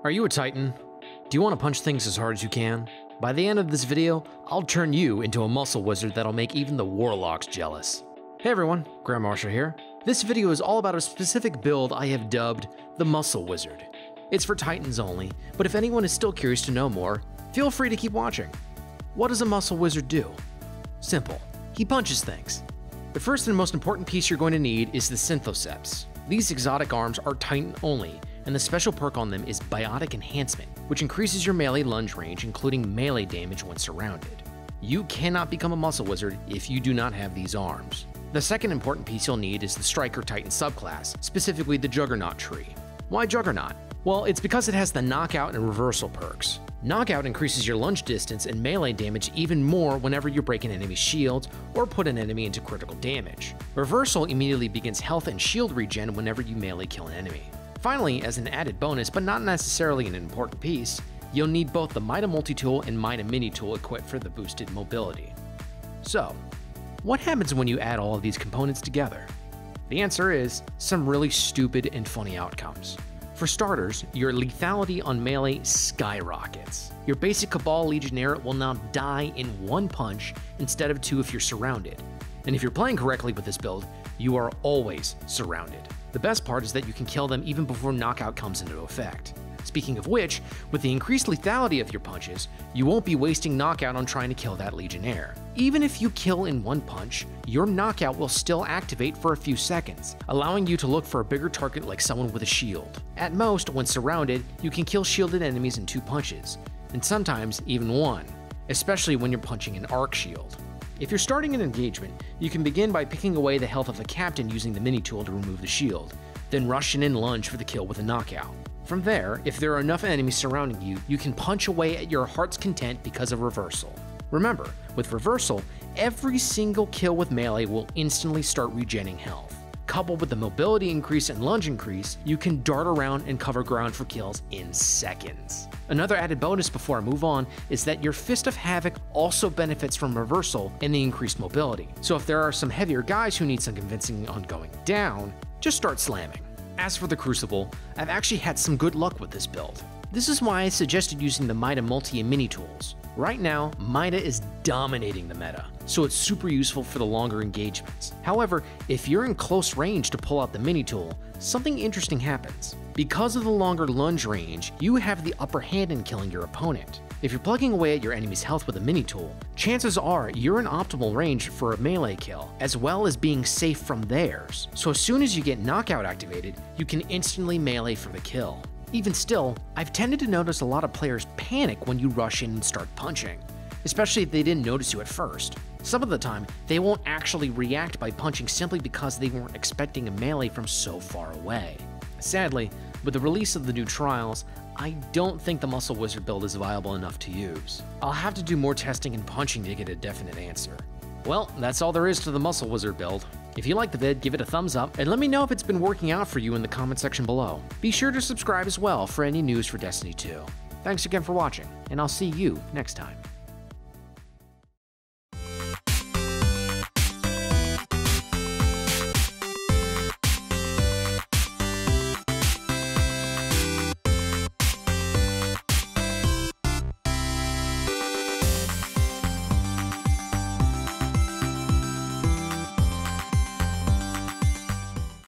Are you a Titan? Do you want to punch things as hard as you can? By the end of this video, I'll turn you into a muscle wizard that'll make even the warlocks jealous. Hey everyone, Graham Marshall here. This video is all about a specific build I have dubbed the Muscle Wizard. It's for Titans only, but if anyone is still curious to know more, feel free to keep watching. What does a muscle wizard do? Simple. He punches things. The first and most important piece you're going to need is the Synthoceps. These exotic arms are Titan only, and the special perk on them is Biotic Enhancement, which increases your melee lunge range, including melee damage when surrounded. You cannot become a muscle wizard if you do not have these arms. The second important piece you'll need is the Striker Titan subclass, specifically the Juggernaut tree. Why Juggernaut? Well, it's because it has the Knockout and Reversal perks. Knockout increases your lunge distance and melee damage even more whenever you break an enemy's shield or put an enemy into critical damage. Reversal immediately begins health and shield regen whenever you melee kill an enemy. Finally, as an added bonus, but not necessarily an important piece, you'll need both the Mida Multi-Tool and Mida Mini-Tool equipped for the boosted mobility. So, what happens when you add all of these components together? The answer is some really stupid and funny outcomes. For starters, your lethality on melee skyrockets. Your basic Cabal Legionnaire will now die in one punch instead of two if you're surrounded. And if you're playing correctly with this build, you are always surrounded. The best part is that you can kill them even before knockout comes into effect. Speaking of which, with the increased lethality of your punches, you won't be wasting knockout on trying to kill that Legionnaire. Even if you kill in one punch, your knockout will still activate for a few seconds, allowing you to look for a bigger target like someone with a shield. At most, when surrounded, you can kill shielded enemies in two punches, and sometimes even one, especially when you're punching an arc shield. If you're starting an engagement, you can begin by picking away the health of the captain using the mini-tool to remove the shield, then rush in and lunge for the kill with a knockout. From there, if there are enough enemies surrounding you, you can punch away at your heart's content because of Reversal. Remember, with Reversal, every single kill with melee will instantly start regenerating health. Coupled with the mobility increase and lunge increase, you can dart around and cover ground for kills in seconds. Another added bonus before I move on is that your Fist of Havoc also benefits from Reversal and the increased mobility. So if there are some heavier guys who need some convincing on going down, just start slamming. As for the Crucible, I've actually had some good luck with this build. This is why I suggested using the Mida Multi and Mini tools. Right now, Mida is dominating the meta, so it's super useful for the longer engagements. However, if you're in close range to pull out the Mini tool, something interesting happens. Because of the longer lunge range, you have the upper hand in killing your opponent. If you're plugging away at your enemy's health with a mini tool, chances are you're in optimal range for a melee kill, as well as being safe from theirs. So as soon as you get knockout activated, you can instantly melee for the kill. Even still, I've tended to notice a lot of players panic when you rush in and start punching, especially if they didn't notice you at first. Some of the time, they won't actually react by punching simply because they weren't expecting a melee from so far away. Sadly, with the release of the new trials, I don't think the Muscle Wizard build is viable enough to use. I'll have to do more testing and punching to get a definite answer. Well, that's all there is to the Muscle Wizard build. If you liked the vid, give it a thumbs up, and let me know if it's been working out for you in the comment section below. Be sure to subscribe as well for any news for Destiny 2. Thanks again for watching, and I'll see you next time.